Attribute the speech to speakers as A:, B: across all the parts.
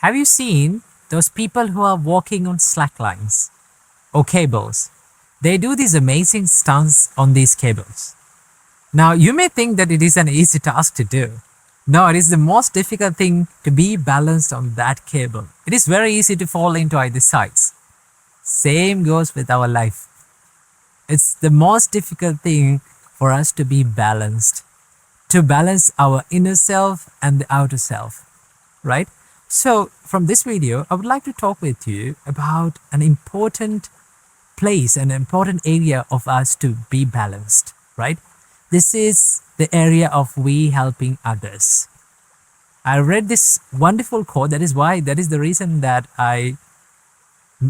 A: Have you seen those people who are walking on slack lines or cables? They do these amazing stunts on these cables. Now, you may think that it is an easy task to do. No, it is the most difficult thing to be balanced on that cable. It is very easy to fall into either sides. Same goes with our life. It's the most difficult thing for us to balance our inner self and the outer self, right? So from this video, I would like to talk with you about an important place, an important area of us to be balanced, right? This is the area of we helping others. I read this wonderful quote. That is the reason that I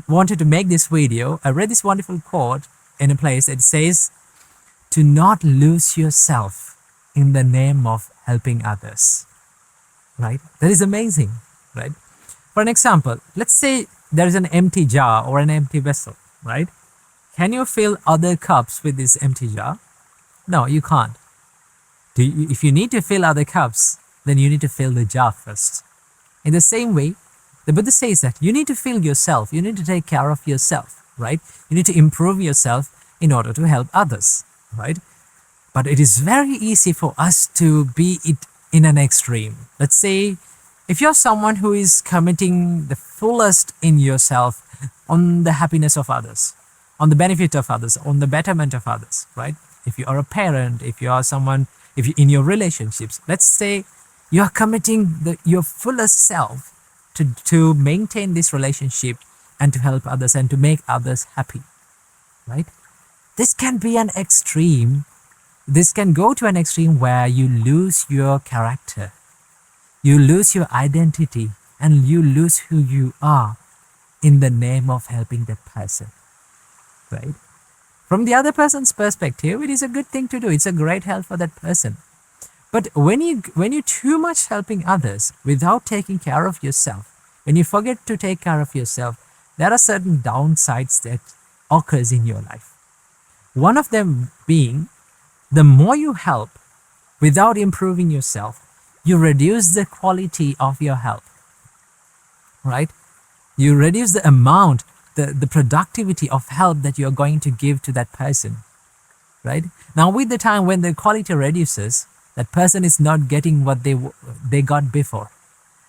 A: wanted to make this video. I read this wonderful quote in a place that says, "To not lose yourself in the name of helping others." Right? That is amazing, right? For an example, let's say there is an empty jar or an empty vessel, right? Can you fill other cups with this empty jar? No, you can't. If you need to fill other cups, then you need to fill the jar first. In the same way, the Buddha says that you need to fill yourself, you need to take care of yourself, right? You need to improve yourself in order to help others, right? But it is very easy for us to be it in an extreme. Let's say if you're someone who is committing the fullest in yourself on the happiness of others, on the benefit of others, on the betterment of others, right? If you are a parent, if you are someone, if you in your relationships, let's say you are committing your fullest self to maintain this relationship and to help others and to make others happy, right? This can be an extreme. This can go to an extreme where you lose your character, you lose your identity, and you lose who you are in the name of helping that person, right? From the other person's perspective, it is a good thing to do. It's a great help for that person. But when you too much helping others without taking care of yourself, when you forget to take care of yourself, there are certain downsides that occurs in your life. One of them being, the more you help without improving yourself, you reduce the quality of your help, right? You reduce the amount, the productivity of help that you're going to give to that person, right? Now, with the time when the quality reduces, that person is not getting what they got before.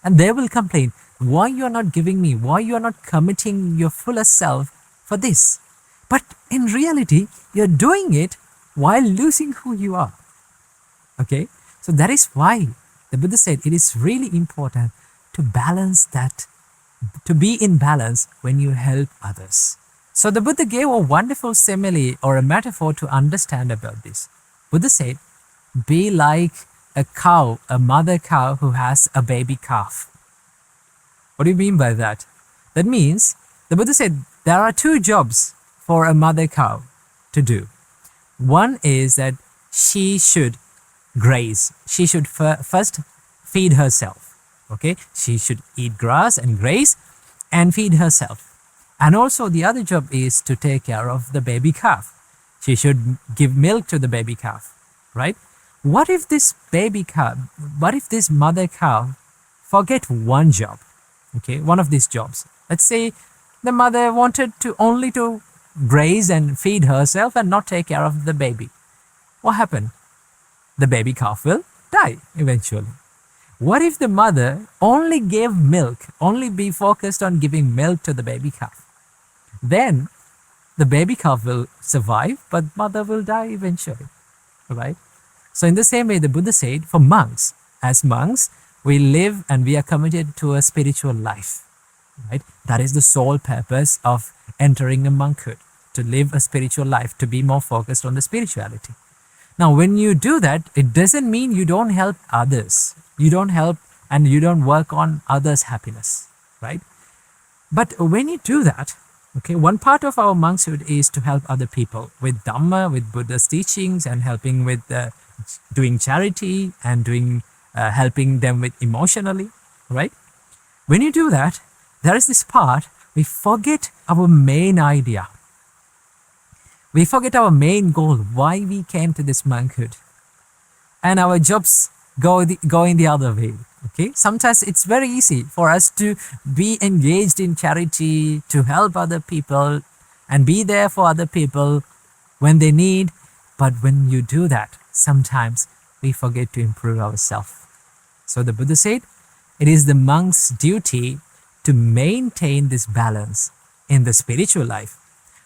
A: And they will complain, why you are not giving me? Why you are not committing your fullest self for this? But in reality, you're doing it while losing who you are. Okay? So that is why the Buddha said it is really important to balance that, to be in balance when you help others. So the Buddha gave a wonderful simile or a metaphor to understand about this. Buddha said, be like a cow, a mother cow who has a baby calf. What do you mean by that? That means, the Buddha said, there are two jobs for a mother cow to do. One is that she should graze. She should first feed herself. Okay? She should eat grass and graze and feed herself. And also the other job is to take care of the baby calf. She should give milk to the baby calf, right? What if this mother cow forget one job? Okay, one of these jobs. Let's say the mother wanted to only to graze and feed herself and not take care of the baby. What happened? The baby calf will die eventually. What if the mother only gave milk, only be focused on giving milk to the baby calf? Then the baby calf will survive, but mother will die eventually, right? So in the same way, the Buddha said, for monks, as monks, we live and we are committed to a spiritual life, right? That is the sole purpose of entering a monkhood, to live a spiritual life, to be more focused on the spirituality. Now, when you do that, it doesn't mean you don't help others. You don't help and you don't work on others' happiness, right? But when you do that, okay, one part of our monkshood is to help other people with Dhamma, with Buddha's teachings, and helping with doing charity and helping them with emotionally, right? When you do that, there is this part, we forget our main idea. We forget our main goal, why we came to this monkhood. And our jobs going the other way. Okay, sometimes it's very easy for us to be engaged in charity, to help other people and be there for other people when they need. But when you do that, sometimes we forget to improve ourselves. So the Buddha said, it is the monk's duty to maintain this balance in the spiritual life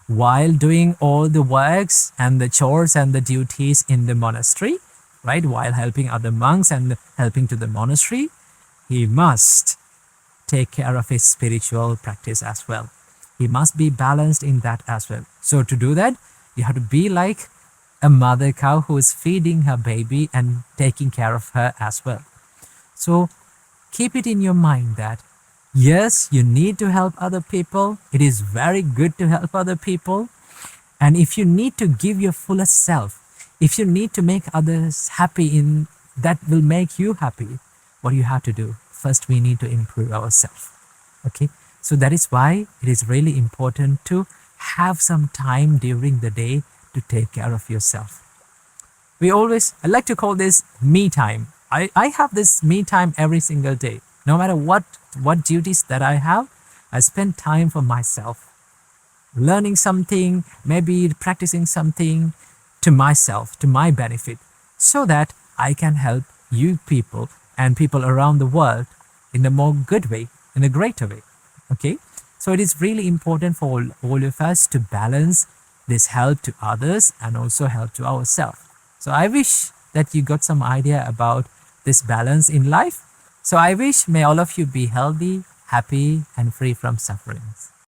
A: while doing all the works and the chores and the duties in the monastery, right? While helping other monks and helping to the monastery, he must take care of his spiritual practice as well. He must be balanced in that as well. So to do that, you have to be like a mother cow who is feeding her baby and taking care of her as well. So keep it in your mind that yes, you need to help other people. It is very good to help other people. And if you need to give your fullest self, if you need to make others happy in that will make you happy, what you have to do? First, we need to improve ourselves. Okay? So that is why it is really important to have some time during the day to take care of yourself. I like to call this me time. I have this me time every single day. No matter what duties that I have, I spend time for myself. Learning something, maybe practicing something to myself, to my benefit, so that I can help you people and people around the world in a more good way, in a greater way. Okay? So it is really important for all of us to balance this help to others and also help to ourselves. So I wish that you got some idea about this balance in life. So I wish may all of you be healthy, happy, and free from sufferings.